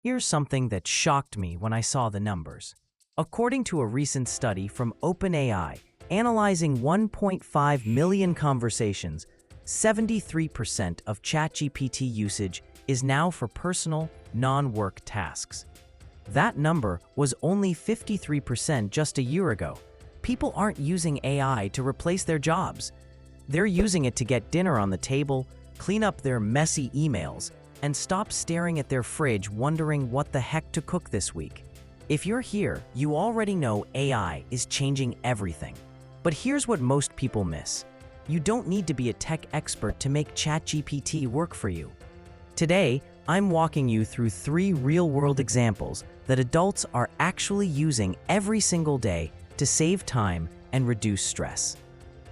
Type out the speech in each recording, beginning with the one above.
Here's something that shocked me when I saw the numbers. According to a recent study from OpenAI, analyzing 1.5 million conversations, 73% of ChatGPT usage is now for personal, non-work tasks. That number was only 53% just a year ago. People aren't using AI to replace their jobs. They're using it to get dinner on the table, clean up their messy emails, and stop staring at their fridge wondering what the heck to cook this week. If you're here, you already know AI is changing everything. But here's what most people miss. You don't need to be a tech expert to make ChatGPT work for you. Today, I'm walking you through 3 real-world examples that adults are actually using every single day to save time and reduce stress.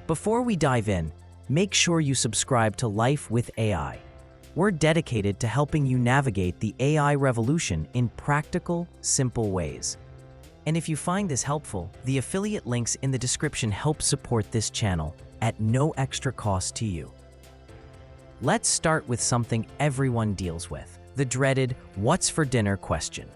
Before we dive in, make sure you subscribe to Life with AI. We're dedicated to helping you navigate the AI revolution in practical, simple ways. And if you find this helpful, the affiliate links in the description help support this channel at no extra cost to you. Let's start with something everyone deals with, the dreaded "what's for dinner" question.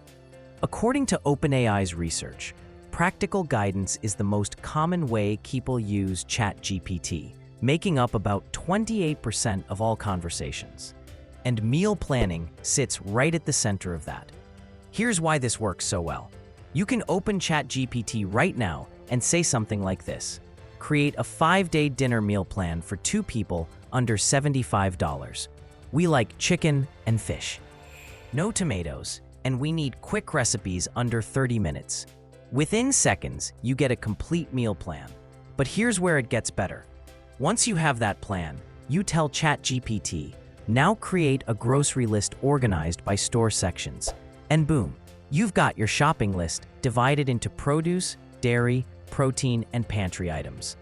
According to OpenAI's research, practical guidance is the most common way people use ChatGPT, making up about 28% of all conversations. And meal planning sits right at the center of that. Here's why this works so well. You can open ChatGPT right now and say something like this: create a 5-day dinner meal plan for 2 people under $75. We like chicken and fish. No tomatoes, and we need quick recipes under 30 minutes. Within seconds, you get a complete meal plan. But here's where it gets better. Once you have that plan, you tell ChatGPT, now create a grocery list organized by store sections. And boom, you've got your shopping list divided into produce, dairy, protein, and pantry items.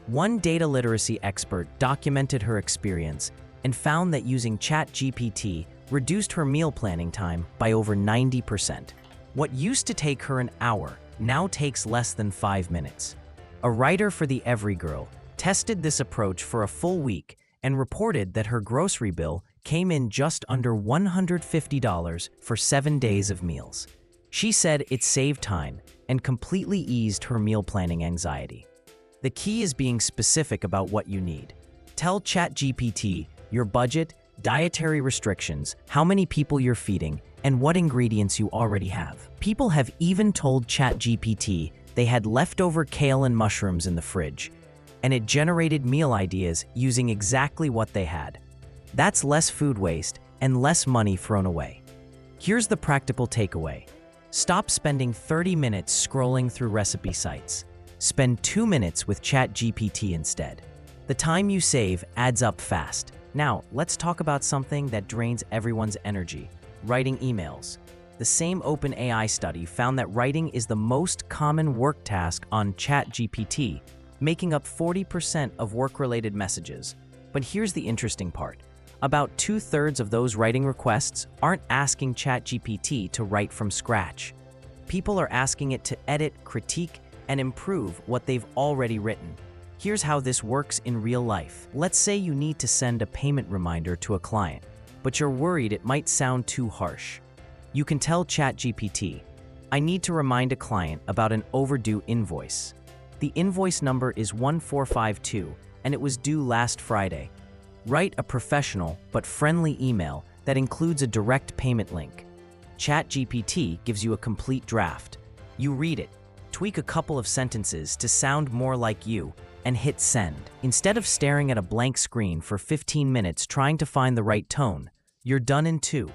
One data literacy expert documented her experience and found that using ChatGPT reduced her meal planning time by over 90%. What used to take her an hour now takes less than 5 minutes. A writer for the Every Girl tested this approach for a full week and reported that her grocery bill came in just under $150 for 7 days of meals. She said it saved time and completely eased her meal planning anxiety. The key is being specific about what you need. Tell ChatGPT your budget, dietary restrictions, how many people you're feeding, and what ingredients you already have. People have even told ChatGPT they had leftover kale and mushrooms in the fridge, and it generated meal ideas using exactly what they had. That's less food waste and less money thrown away. Here's the practical takeaway. Stop spending 30 minutes scrolling through recipe sites. Spend 2 minutes with ChatGPT instead. The time you save adds up fast. Now, let's talk about something that drains everyone's energy: writing emails. The same OpenAI study found that writing is the most common work task on ChatGPT, making up 40% of work-related messages. But here's the interesting part. About 2/3 of those writing requests aren't asking ChatGPT to write from scratch. People are asking it to edit, critique, and improve what they've already written. Here's how this works in real life. Let's say you need to send a payment reminder to a client, but you're worried it might sound too harsh. You can tell ChatGPT, I need to remind a client about an overdue invoice. The invoice number is 1452, and it was due last Friday. Write a professional but friendly email that includes a direct payment link. ChatGPT gives you a complete draft. You read it, tweak a couple of sentences to sound more like you, and hit send. Instead of staring at a blank screen for 15 minutes trying to find the right tone, you're done in 2.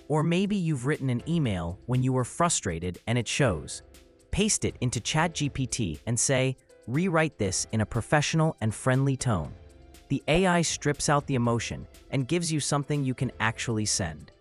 Or maybe you've written an email when you were frustrated and it shows. Paste it into ChatGPT and say, rewrite this in a professional and friendly tone. The AI strips out the emotion and gives you something you can actually send.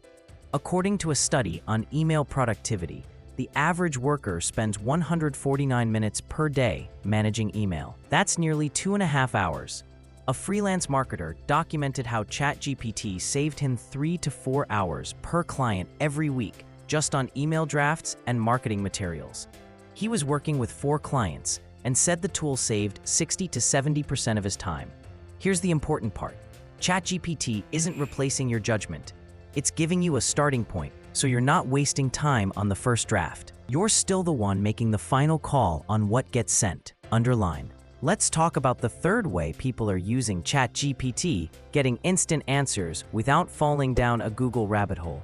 According to a study on email productivity, the average worker spends 149 minutes per day managing email. That's nearly 2.5 hours. A freelance marketer documented how ChatGPT saved him 3 to 4 hours per client every week just on email drafts and marketing materials. He was working with 4 clients and said the tool saved 60 to 70% of his time. Here's the important part. ChatGPT isn't replacing your judgment. It's giving you a starting point, so you're not wasting time on the first draft. You're still the one making the final call on what gets sent. Underline. Let's talk about the third way people are using ChatGPT, getting instant answers without falling down a Google rabbit hole.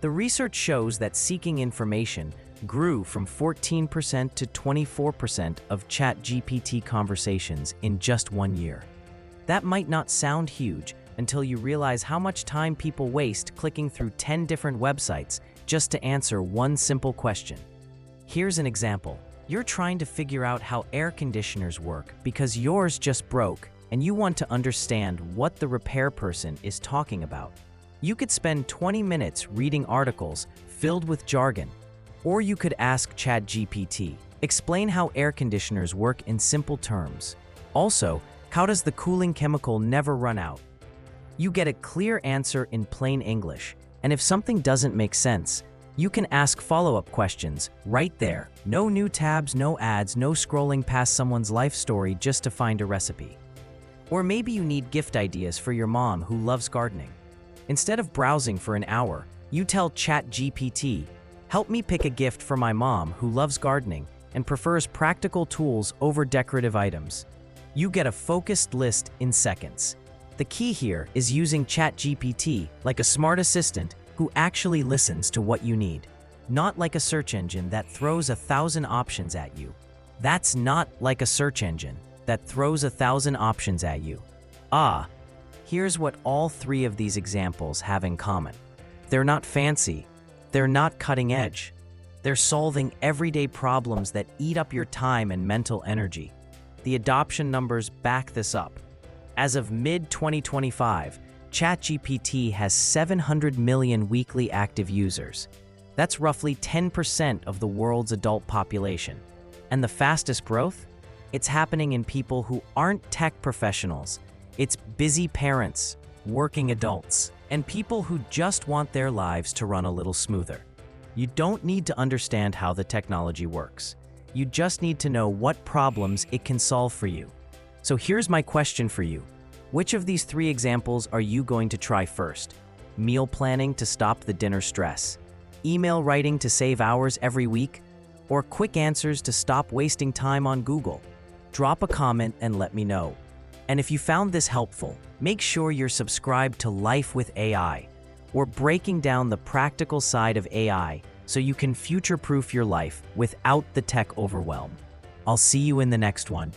The research shows that seeking information grew from 14% to 24% of ChatGPT conversations in just 1 year. That might not sound huge until you realize how much time people waste clicking through 10 different websites just to answer one simple question. Here's an example. You're trying to figure out how air conditioners work because yours just broke and you want to understand what the repair person is talking about. You could spend 20 minutes reading articles filled with jargon, or you could ask ChatGPT, explain how air conditioners work in simple terms. Also, how does the cooling chemical never run out? You get a clear answer in plain English, and if something doesn't make sense, you can ask follow-up questions right there. No new tabs, no ads, no scrolling past someone's life story just to find a recipe. Or maybe you need gift ideas for your mom who loves gardening. Instead of browsing for an hour, you tell ChatGPT, help me pick a gift for my mom who loves gardening and prefers practical tools over decorative items. You get a focused list in seconds. The key here is using ChatGPT like a smart assistant who actually listens to what you need, not like a search engine that throws 1,000 options at you. That's not like a search engine that throws 1,000 options at you. Here's what all three of these examples have in common. They're not fancy. They're not cutting edge. They're solving everyday problems that eat up your time and mental energy. The adoption numbers back this up. As of mid-2025, ChatGPT has 700 million weekly active users. That's roughly 10% of the world's adult population. And the fastest growth? It's happening in people who aren't tech professionals. It's busy parents, working adults, and people who just want their lives to run a little smoother. You don't need to understand how the technology works. You just need to know what problems it can solve for you. So here's my question for you. Which of these three examples are you going to try first? Meal planning to stop the dinner stress? Email writing to save hours every week? Or quick answers to stop wasting time on Google? Drop a comment and let me know. And if you found this helpful, make sure you're subscribed to Life with AI. We're breaking down the practical side of AI so you can future-proof your life without the tech overwhelm. I'll see you in the next one.